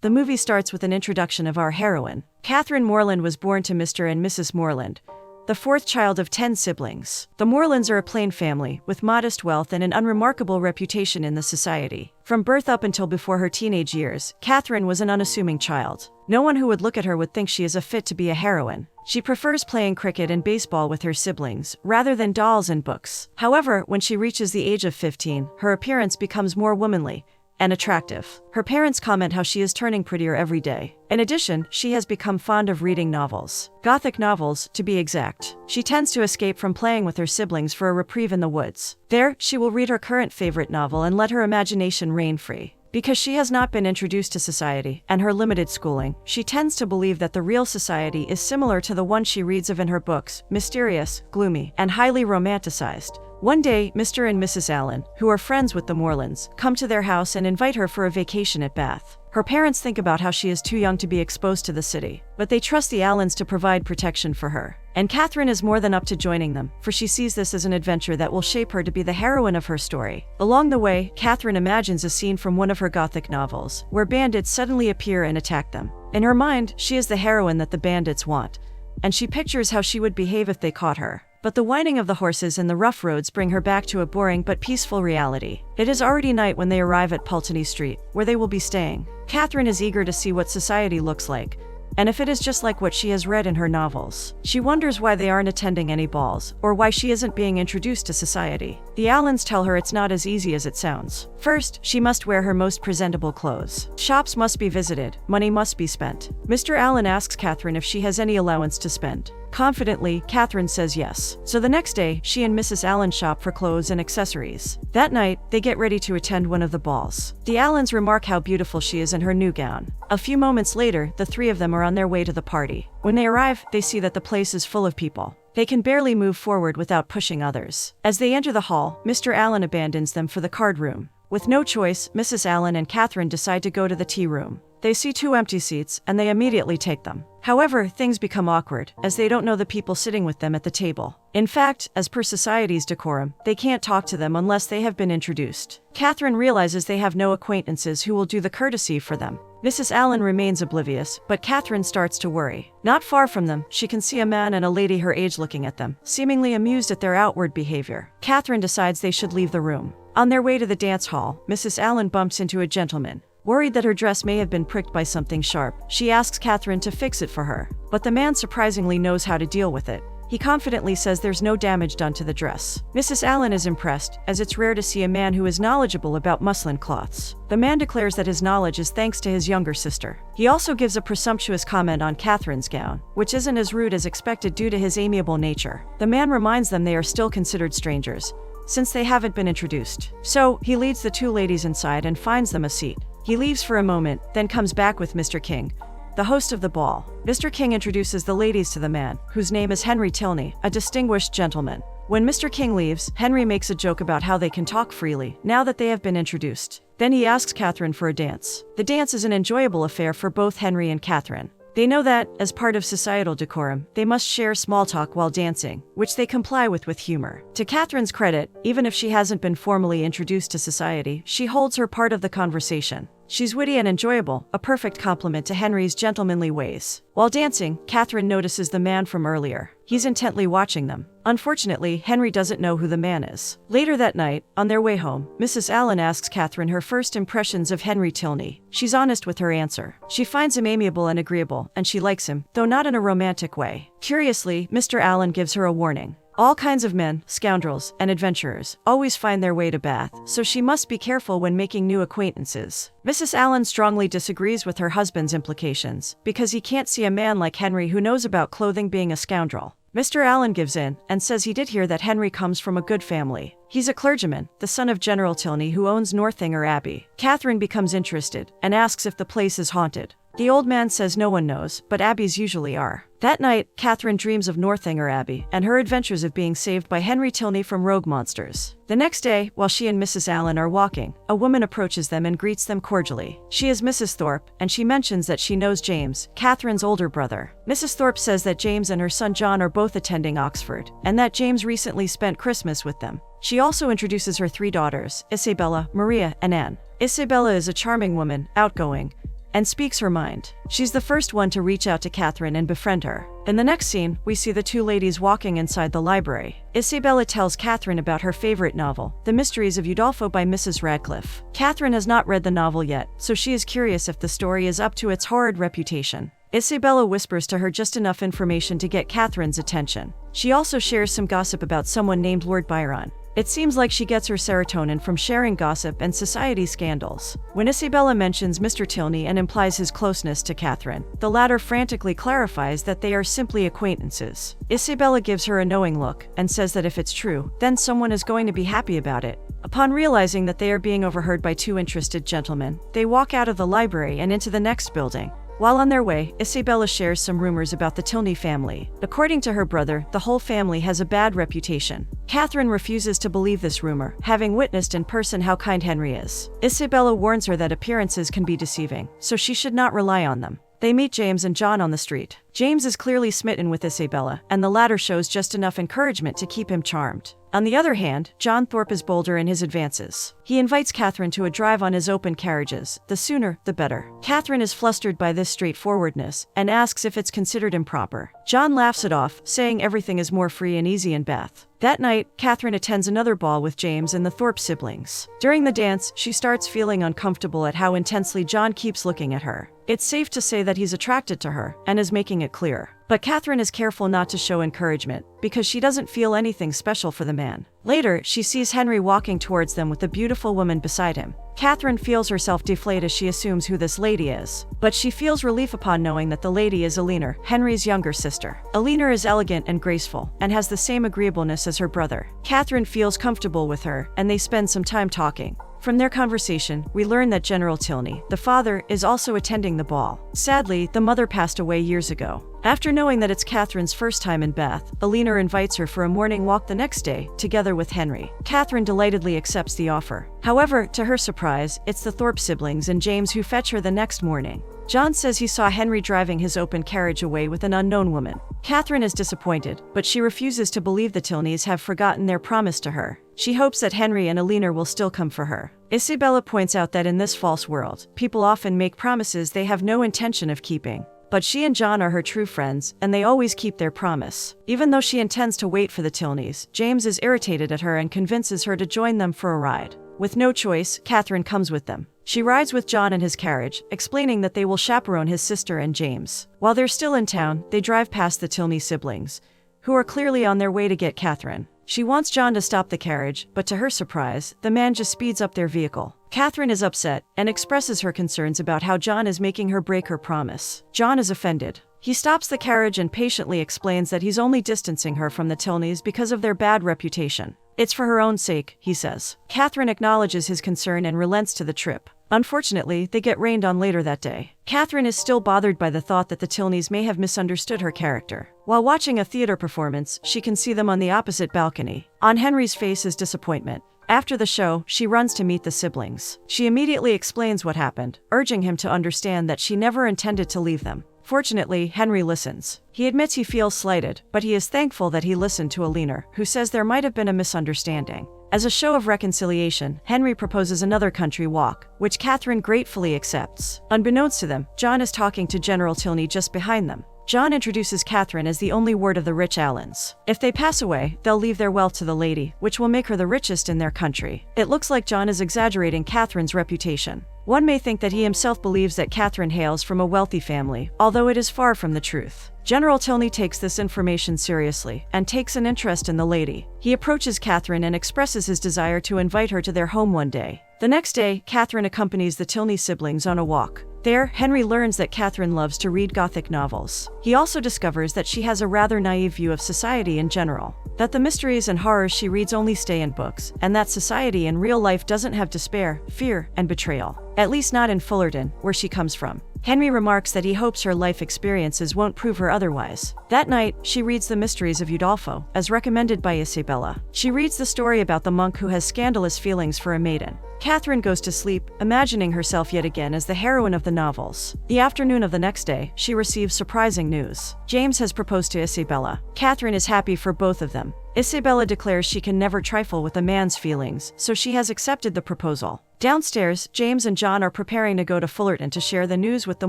The movie starts with an introduction of our heroine. Catherine Morland was born to Mr. and Mrs. Morland, the fourth child of 10 siblings. The Morlands are a plain family, with modest wealth and an unremarkable reputation in the society. From birth up until before her teenage years, Catherine was an unassuming child. No one who would look at her would think she is a fit to be a heroine. She prefers playing cricket and baseball with her siblings, rather than dolls and books. However, when she reaches the age of 15, her appearance becomes more womanly and attractive. Her parents comment how she is turning prettier every day. In addition, she has become fond of reading novels. Gothic novels, to be exact. She tends to escape from playing with her siblings for a reprieve in the woods. There, she will read her current favorite novel and let her imagination reign free. Because she has not been introduced to society and her limited schooling, she tends to believe that the real society is similar to the one she reads of in her books, mysterious, gloomy, and highly romanticized. One day, Mr. and Mrs. Allen, who are friends with the Morlands, come to their house and invite her for a vacation at Bath. Her parents think about how she is too young to be exposed to the city, but they trust the Allens to provide protection for her. And Catherine is more than up to joining them, for she sees this as an adventure that will shape her to be the heroine of her story. Along the way, Catherine imagines a scene from one of her Gothic novels, where bandits suddenly appear and attack them. In her mind, she is the heroine that the bandits want, and she pictures how she would behave if they caught her. But the whining of the horses and the rough roads bring her back to a boring but peaceful reality. It is already night when they arrive at Pulteney Street, where they will be staying. Catherine is eager to see what society looks like, and if it is just like what she has read in her novels. She wonders why they aren't attending any balls, or why she isn't being introduced to society. The Allens tell her it's not as easy as it sounds. First, she must wear her most presentable clothes. Shops must be visited, money must be spent. Mr. Allen asks Catherine if she has any allowance to spend. Confidently, Catherine says yes. So the next day, she and Mrs. Allen shop for clothes and accessories. That night, they get ready to attend one of the balls. The Allens remark how beautiful she is in her new gown. A few moments later, the three of them are on their way to the party. When they arrive, they see that the place is full of people. They can barely move forward without pushing others. As they enter the hall, Mr. Allen abandons them for the card room. With no choice, Mrs. Allen and Catherine decide to go to the tea room. They see 2 empty seats, and they immediately take them. However, things become awkward, as they don't know the people sitting with them at the table. In fact, as per society's decorum, they can't talk to them unless they have been introduced. Catherine realizes they have no acquaintances who will do the courtesy for them. Mrs. Allen remains oblivious, but Catherine starts to worry. Not far from them, she can see a man and a lady her age looking at them, seemingly amused at their outward behavior. Catherine decides they should leave the room. On their way to the dance hall, Mrs. Allen bumps into a gentleman. Worried that her dress may have been pricked by something sharp, she asks Catherine to fix it for her. But the man surprisingly knows how to deal with it. He confidently says there's no damage done to the dress. Mrs. Allen is impressed, as it's rare to see a man who is knowledgeable about muslin cloths. The man declares that his knowledge is thanks to his younger sister. He also gives a presumptuous comment on Catherine's gown, which isn't as rude as expected due to his amiable nature. The man reminds them they are still considered strangers, since they haven't been introduced. So, he leads the 2 ladies inside and finds them a seat. He leaves for a moment, then comes back with Mr. King, the host of the ball. Mr. King introduces the ladies to the man, whose name is Henry Tilney, a distinguished gentleman. When Mr. King leaves, Henry makes a joke about how they can talk freely, now that they have been introduced. Then he asks Catherine for a dance. The dance is an enjoyable affair for both Henry and Catherine. They know that, as part of societal decorum, they must share small talk while dancing, which they comply with humor. To Catherine's credit, even if she hasn't been formally introduced to society, she holds her part of the conversation. She's witty and enjoyable, a perfect complement to Henry's gentlemanly ways. While dancing, Catherine notices the man from earlier. He's intently watching them. Unfortunately, Henry doesn't know who the man is. Later that night, on their way home, Mrs. Allen asks Catherine her first impressions of Henry Tilney. She's honest with her answer. She finds him amiable and agreeable, and she likes him, though not in a romantic way. Curiously, Mr. Allen gives her a warning. All kinds of men, scoundrels, and adventurers always find their way to Bath, so she must be careful when making new acquaintances. Mrs. Allen strongly disagrees with her husband's implications, because he can't see a man like Henry who knows about clothing being a scoundrel. Mr. Allen gives in, and says he did hear that Henry comes from a good family. He's a clergyman, the son of General Tilney who owns Northanger Abbey. Catherine becomes interested, and asks if the place is haunted. The old man says no one knows, but abbeys usually are. That night, Catherine dreams of Northanger Abbey and her adventures of being saved by Henry Tilney from rogue monsters. The next day, while she and Mrs. Allen are walking, a woman approaches them and greets them cordially. She is Mrs. Thorpe, and she mentions that she knows James, Catherine's older brother. Mrs. Thorpe says that James and her son John are both attending Oxford, and that James recently spent Christmas with them. She also introduces her 3 daughters, Isabella, Maria, and Anne. Isabella is a charming woman, outgoing, and speaks her mind. She's the first one to reach out to Catherine and befriend her. In the next scene, we see the two ladies walking inside the library. Isabella tells Catherine about her favorite novel, The Mysteries of Udolpho by Mrs. Radcliffe. Catherine has not read the novel yet, so she is curious if the story is up to its horrid reputation. Isabella whispers to her just enough information to get Catherine's attention. She also shares some gossip about someone named Lord Byron. It seems like she gets her serotonin from sharing gossip and society scandals. When Isabella mentions Mr. Tilney and implies his closeness to Catherine, the latter frantically clarifies that they are simply acquaintances. Isabella gives her a knowing look and says that if it's true, then someone is going to be happy about it. Upon realizing that they are being overheard by two interested gentlemen, they walk out of the library and into the next building. While on their way, Isabella shares some rumors about the Tilney family. According to her brother, the whole family has a bad reputation. Catherine refuses to believe this rumor, having witnessed in person how kind Henry is. Isabella warns her that appearances can be deceiving, so she should not rely on them. They meet James and John on the street. James is clearly smitten with Isabella, and the latter shows just enough encouragement to keep him charmed. On the other hand, John Thorpe is bolder in his advances. He invites Catherine to a drive on his open carriages, the sooner, the better. Catherine is flustered by this straightforwardness, and asks if it's considered improper. John laughs it off, saying everything is more free and easy in Bath. That night, Catherine attends another ball with James and the Thorpe siblings. During the dance, she starts feeling uncomfortable at how intensely John keeps looking at her. It's safe to say that he's attracted to her, and is making it clear. But Catherine is careful not to show encouragement, because she doesn't feel anything special for the man. Later, she sees Henry walking towards them with the beautiful woman beside him. Catherine feels herself deflate as she assumes who this lady is. But she feels relief upon knowing that the lady is Eleanor, Henry's younger sister. Eleanor is elegant and graceful, and has the same agreeableness as her brother. Catherine feels comfortable with her, and they spend some time talking. From their conversation, we learn that General Tilney, the father, is also attending the ball. Sadly, the mother passed away years ago. After knowing that it's Catherine's first time in Bath, Eleanor invites her for a morning walk the next day, together with Henry. Catherine delightedly accepts the offer. However, to her surprise, it's the Thorpe siblings and James who fetch her the next morning. John says he saw Henry driving his open carriage away with an unknown woman. Catherine is disappointed, but she refuses to believe the Tilneys have forgotten their promise to her. She hopes that Henry and Eleanor will still come for her. Isabella points out that in this false world, people often make promises they have no intention of keeping. But she and John are her true friends, and they always keep their promise. Even though she intends to wait for the Tilneys, James is irritated at her and convinces her to join them for a ride. With no choice, Catherine comes with them. She rides with John in his carriage, explaining that they will chaperone his sister and James. While they're still in town, they drive past the Tilney siblings, who are clearly on their way to get Catherine. She wants John to stop the carriage, but to her surprise, the man just speeds up their vehicle. Catherine is upset, and expresses her concerns about how John is making her break her promise. John is offended. He stops the carriage and patiently explains that he's only distancing her from the Tilneys because of their bad reputation. It's for her own sake, he says. Catherine acknowledges his concern and relents to the trip. Unfortunately, they get rained on later that day. Catherine is still bothered by the thought that the Tilneys may have misunderstood her character. While watching a theater performance, she can see them on the opposite balcony. On Henry's face is disappointment. After the show, she runs to meet the siblings. She immediately explains what happened, urging him to understand that she never intended to leave them. Fortunately, Henry listens. He admits he feels slighted, but he is thankful that he listened to Eleanor, who says there might have been a misunderstanding. As a show of reconciliation, Henry proposes another country walk, which Catherine gratefully accepts. Unbeknownst to them, John is talking to General Tilney just behind them. John introduces Catherine as the only ward of the rich Allens. If they pass away, they'll leave their wealth to the lady, which will make her the richest in their country. It looks like John is exaggerating Catherine's reputation. One may think that he himself believes that Catherine hails from a wealthy family, although it is far from the truth. General Tilney takes this information seriously, and takes an interest in the lady. He approaches Catherine and expresses his desire to invite her to their home one day. The next day, Catherine accompanies the Tilney siblings on a walk. There, Henry learns that Catherine loves to read Gothic novels. He also discovers that she has a rather naive view of society in general, that the mysteries and horrors she reads only stay in books, and that society in real life doesn't have despair, fear, and betrayal. At least not in Fullerton, where she comes from. Henry remarks that he hopes her life experiences won't prove her otherwise. That night, she reads The Mysteries of Udolpho, as recommended by Isabella. She reads the story about the monk who has scandalous feelings for a maiden. Catherine goes to sleep, imagining herself yet again as the heroine of the novels. The afternoon of the next day, she receives surprising news. James has proposed to Isabella. Catherine is happy for both of them. Isabella declares she can never trifle with a man's feelings, so she has accepted the proposal. Downstairs, James and John are preparing to go to Fullerton to share the news with the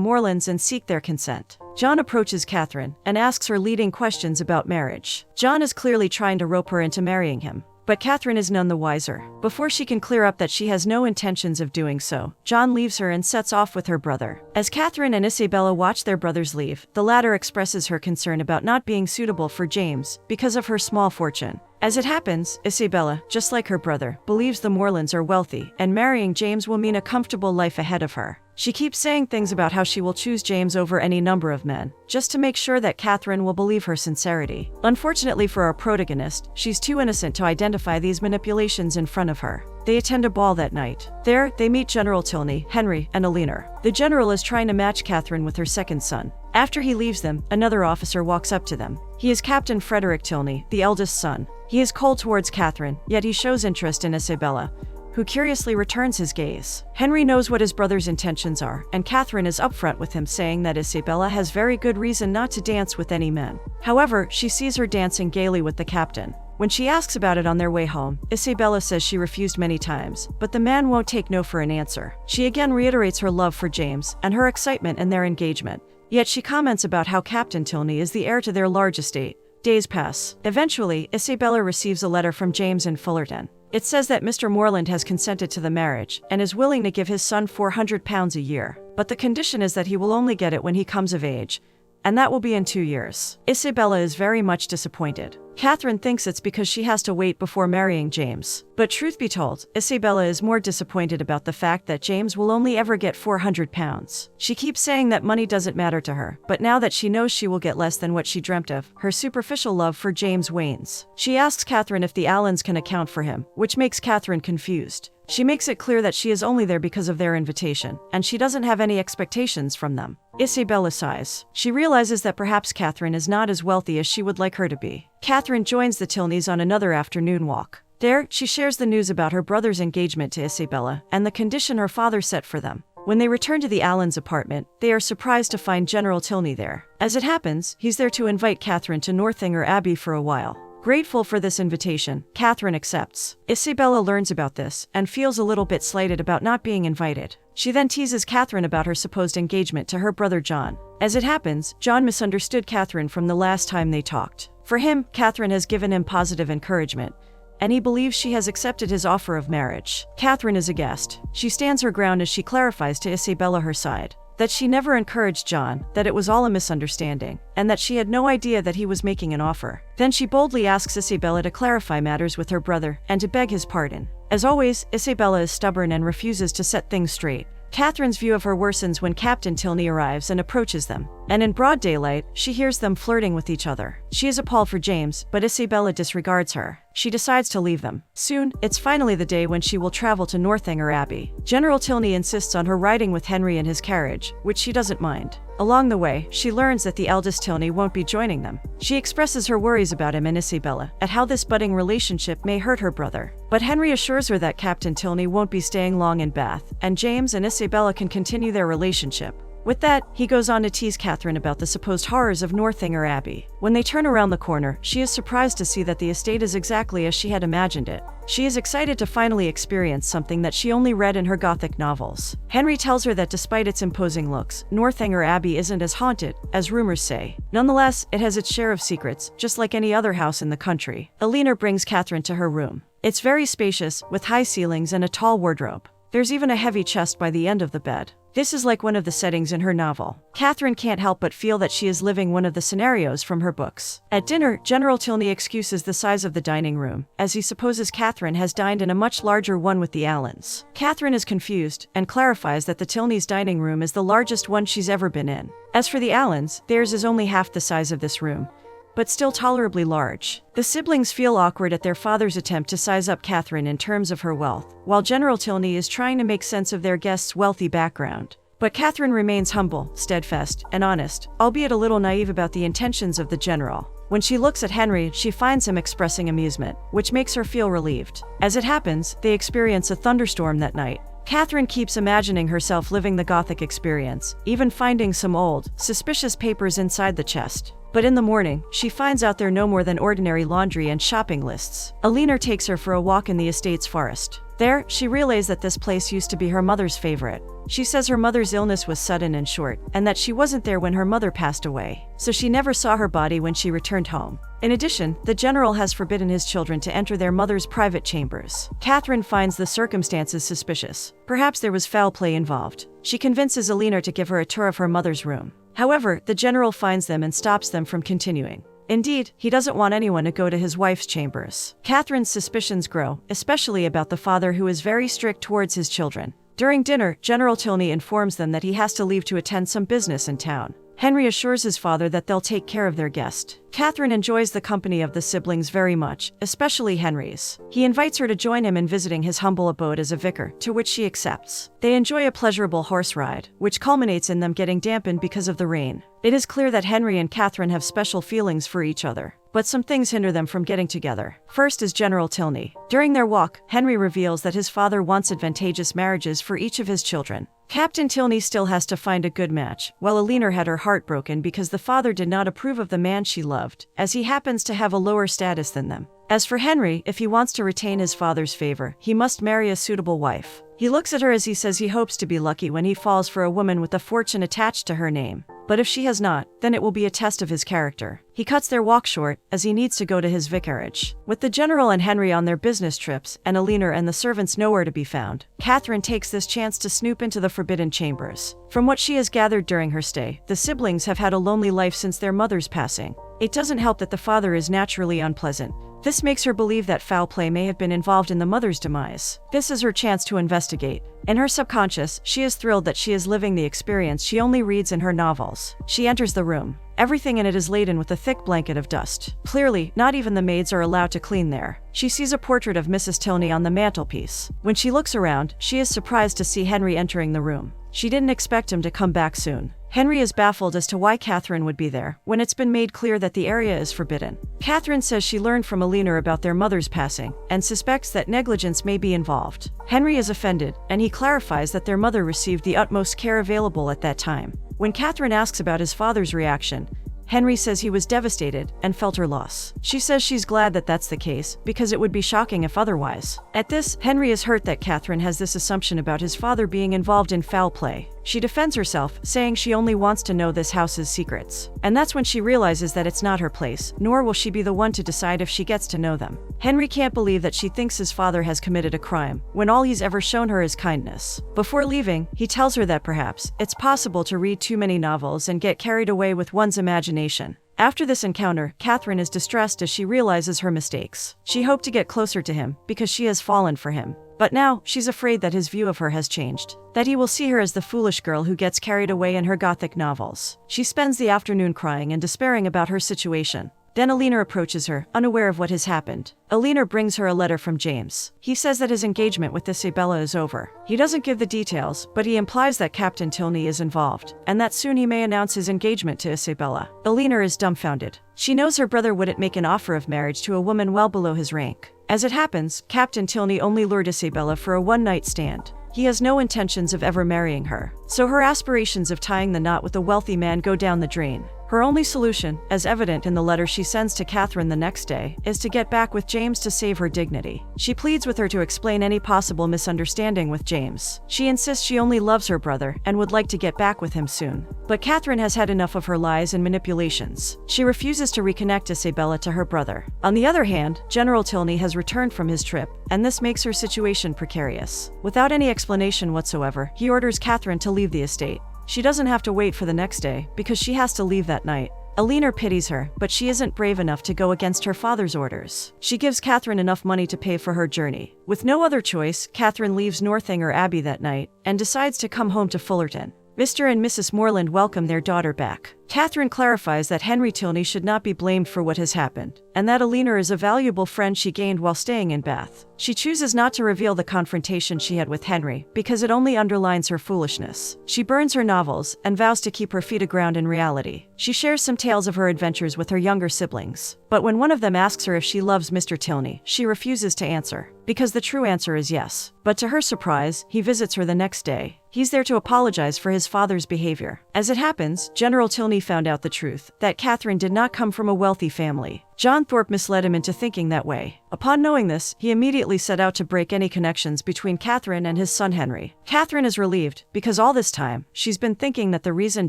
Morlands and seek their consent. John approaches Catherine and asks her leading questions about marriage. John is clearly trying to rope her into marrying him, but Catherine is none the wiser. Before she can clear up that she has no intentions of doing so, John leaves her and sets off with her brother. As Catherine and Isabella watch their brothers leave, the latter expresses her concern about not being suitable for James because of her small fortune. As it happens, Isabella, just like her brother, believes the Morlands are wealthy, and marrying James will mean a comfortable life ahead of her. She keeps saying things about how she will choose James over any number of men, just to make sure that Catherine will believe her sincerity. Unfortunately for our protagonist, she's too innocent to identify these manipulations in front of her. They attend a ball that night. There, they meet General Tilney, Henry, and Eleanor. The general is trying to match Catherine with her second son. After he leaves them, another officer walks up to them. He is Captain Frederick Tilney, the eldest son. He is cold towards Catherine, yet he shows interest in Isabella, who curiously returns his gaze. Henry knows what his brother's intentions are, and Catherine is upfront with him, saying that Isabella has very good reason not to dance with any men. However, she sees her dancing gaily with the captain. When she asks about it on their way home, Isabella says she refused many times, but the man won't take no for an answer. She again reiterates her love for James and her excitement in their engagement. Yet she comments about how Captain Tilney is the heir to their large estate. Days pass. Eventually, Isabella receives a letter from James in Fullerton. It says that Mr. Morland has consented to the marriage and is willing to give his son £400 a year, but the condition is that he will only get it when he comes of age, and that will be in 2 years. Isabella is very much disappointed. Catherine thinks it's because she has to wait before marrying James. But truth be told, Isabella is more disappointed about the fact that James will only ever get £400. She keeps saying that money doesn't matter to her, but now that she knows she will get less than what she dreamt of, her superficial love for James wanes. She asks Catherine if the Allens can account for him, which makes Catherine confused. She makes it clear that she is only there because of their invitation, and she doesn't have any expectations from them. Isabella sighs. She realizes that perhaps Catherine is not as wealthy as she would like her to be. Catherine joins the Tilneys on another afternoon walk. There, she shares the news about her brother's engagement to Isabella and the condition her father set for them. When they return to the Allens' apartment, they are surprised to find General Tilney there. As it happens, he's there to invite Catherine to Northanger Abbey for a while. Grateful for this invitation, Catherine accepts. Isabella learns about this and feels a little bit slighted about not being invited. She then teases Catherine about her supposed engagement to her brother John. As it happens, John misunderstood Catherine from the last time they talked. For him, Catherine has given him positive encouragement, and he believes she has accepted his offer of marriage. Catherine is aghast. She stands her ground as she clarifies to Isabella her side, that she never encouraged John, that it was all a misunderstanding, and that she had no idea that he was making an offer. Then she boldly asks Isabella to clarify matters with her brother and to beg his pardon. As always, Isabella is stubborn and refuses to set things straight. Catherine's view of her worsens when Captain Tilney arrives and approaches them, and in broad daylight, she hears them flirting with each other. She is appalled for James, but Isabella disregards her. She decides to leave them. Soon, it's finally the day when she will travel to Northanger Abbey. General Tilney insists on her riding with Henry in his carriage, which she doesn't mind. Along the way, she learns that the eldest Tilney won't be joining them. She expresses her worries about him and Isabella, at how this budding relationship may hurt her brother. But Henry assures her that Captain Tilney won't be staying long in Bath, and James and Isabella can continue their relationship. With that, he goes on to tease Catherine about the supposed horrors of Northanger Abbey. When they turn around the corner, she is surprised to see that the estate is exactly as she had imagined it. She is excited to finally experience something that she only read in her Gothic novels. Henry tells her that despite its imposing looks, Northanger Abbey isn't as haunted as rumors say. Nonetheless, it has its share of secrets, just like any other house in the country. Eleanor brings Catherine to her room. It's very spacious, with high ceilings and a tall wardrobe. There's even a heavy chest by the end of the bed. This is like one of the settings in her novel. Catherine can't help but feel that she is living one of the scenarios from her books. At dinner, General Tilney excuses the size of the dining room, as he supposes Catherine has dined in a much larger one with the Allens. Catherine is confused, and clarifies that the Tilneys' dining room is the largest one she's ever been in. As for the Allens, theirs is only half the size of this room, but still tolerably large. The siblings feel awkward at their father's attempt to size up Catherine in terms of her wealth, while General Tilney is trying to make sense of their guest's wealthy background. But Catherine remains humble, steadfast, and honest, albeit a little naive about the intentions of the general. When she looks at Henry, she finds him expressing amusement, which makes her feel relieved. As it happens, they experience a thunderstorm that night. Catherine keeps imagining herself living the Gothic experience, even finding some old, suspicious papers inside the chest. But in the morning, she finds out they're no more than ordinary laundry and shopping lists. Alina takes her for a walk in the estate's forest. There, she realizes that this place used to be her mother's favorite. She says her mother's illness was sudden and short, and that she wasn't there when her mother passed away, so she never saw her body when she returned home. In addition, the general has forbidden his children to enter their mother's private chambers. Catherine finds the circumstances suspicious. Perhaps there was foul play involved. She convinces Alina to give her a tour of her mother's room. However, the general finds them and stops them from continuing. Indeed, he doesn't want anyone to go to his wife's chambers. Catherine's suspicions grow, especially about the father who is very strict towards his children. During dinner, General Tilney informs them that he has to leave to attend some business in town. Henry assures his father that they'll take care of their guest. Catherine enjoys the company of the siblings very much, especially Henry's. He invites her to join him in visiting his humble abode as a vicar, to which she accepts. They enjoy a pleasurable horse ride, which culminates in them getting dampened because of the rain. It is clear that Henry and Catherine have special feelings for each other, but some things hinder them from getting together. First is General Tilney. During their walk, Henry reveals that his father wants advantageous marriages for each of his children. Captain Tilney still has to find a good match, while Alina had her heart broken because the father did not approve of the man she loved, as he happens to have a lower status than them. As for Henry, if he wants to retain his father's favor, he must marry a suitable wife. He looks at her as he says he hopes to be lucky when he falls for a woman with a fortune attached to her name. But if she has not, then it will be a test of his character. He cuts their walk short, as he needs to go to his vicarage. With the general and Henry on their business trips, and Alina and the servants nowhere to be found, Catherine takes this chance to snoop into the forbidden chambers. From what she has gathered during her stay, the siblings have had a lonely life since their mother's passing. It doesn't help that the father is naturally unpleasant. This makes her believe that foul play may have been involved in the mother's demise. This is her chance to investigate. In her subconscious, she is thrilled that she is living the experience she only reads in her novels. She enters the room. Everything in it is laden with a thick blanket of dust. Clearly, not even the maids are allowed to clean there. She sees a portrait of Mrs. Tilney on the mantelpiece. When she looks around, she is surprised to see Henry entering the room. She didn't expect him to come back soon. Henry is baffled as to why Catherine would be there, when it's been made clear that the area is forbidden. Catherine says she learned from Alina about their mother's passing, and suspects that negligence may be involved. Henry is offended, and he clarifies that their mother received the utmost care available at that time. When Catherine asks about his father's reaction, Henry says he was devastated and felt her loss. She says she's glad that that's the case, because it would be shocking if otherwise. At this, Henry is hurt that Catherine has this assumption about his father being involved in foul play. She defends herself, saying she only wants to know this house's secrets. And that's when she realizes that it's not her place, nor will she be the one to decide if she gets to know them. Henry can't believe that she thinks his father has committed a crime, when all he's ever shown her is kindness. Before leaving, he tells her that perhaps it's possible to read too many novels and get carried away with one's imagination. After this encounter, Catherine is distressed as she realizes her mistakes. She hoped to get closer to him, because she has fallen for him. But now, she's afraid that his view of her has changed, that he will see her as the foolish girl who gets carried away in her gothic novels. She spends the afternoon crying and despairing about her situation. Then Alina approaches her, unaware of what has happened. Alina brings her a letter from James. He says that his engagement with Isabella is over. He doesn't give the details, but he implies that Captain Tilney is involved, and that soon he may announce his engagement to Isabella. Alina is dumbfounded. She knows her brother wouldn't make an offer of marriage to a woman well below his rank. As it happens, Captain Tilney only lured Isabella for a one-night stand. He has no intentions of ever marrying her, so her aspirations of tying the knot with a wealthy man go down the drain. Her only solution, as evident in the letter she sends to Catherine the next day, is to get back with James to save her dignity. She pleads with her to explain any possible misunderstanding with James. She insists she only loves her brother and would like to get back with him soon. But Catherine has had enough of her lies and manipulations. She refuses to reconnect Isabella to her brother. On the other hand, General Tilney has returned from his trip, and this makes her situation precarious. Without any explanation whatsoever, he orders Catherine to leave the estate. She doesn't have to wait for the next day, because she has to leave that night. Alina pities her, but she isn't brave enough to go against her father's orders. She gives Catherine enough money to pay for her journey. With no other choice, Catherine leaves Northanger Abbey that night, and decides to come home to Fullerton. Mr. and Mrs. Morland welcome their daughter back. Catherine clarifies that Henry Tilney should not be blamed for what has happened, and that Alina is a valuable friend she gained while staying in Bath. She chooses not to reveal the confrontation she had with Henry, because it only underlines her foolishness. She burns her novels, and vows to keep her feet aground in reality. She shares some tales of her adventures with her younger siblings, but when one of them asks her if she loves Mr. Tilney, she refuses to answer, because the true answer is yes. But to her surprise, he visits her the next day. He's there to apologize for his father's behavior. As it happens, General Tilney he found out the truth, that Catherine did not come from a wealthy family. John Thorpe misled him into thinking that way. Upon knowing this, he immediately set out to break any connections between Catherine and his son Henry. Catherine is relieved, because all this time, she's been thinking that the reason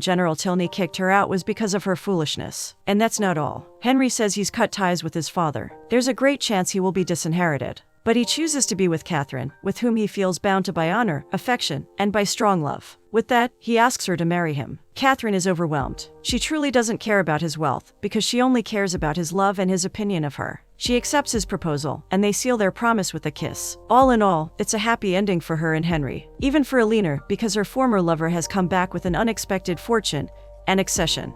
General Tilney kicked her out was because of her foolishness. And that's not all. Henry says he's cut ties with his father. There's a great chance he will be disinherited. But he chooses to be with Catherine, with whom he feels bound to by honor, affection, and by strong love. With that, he asks her to marry him. Catherine is overwhelmed. She truly doesn't care about his wealth, because she only cares about his love and his opinion of her. She accepts his proposal, and they seal their promise with a kiss. All in all, it's a happy ending for her and Henry. Even for Alina, because her former lover has come back with an unexpected fortune and accession.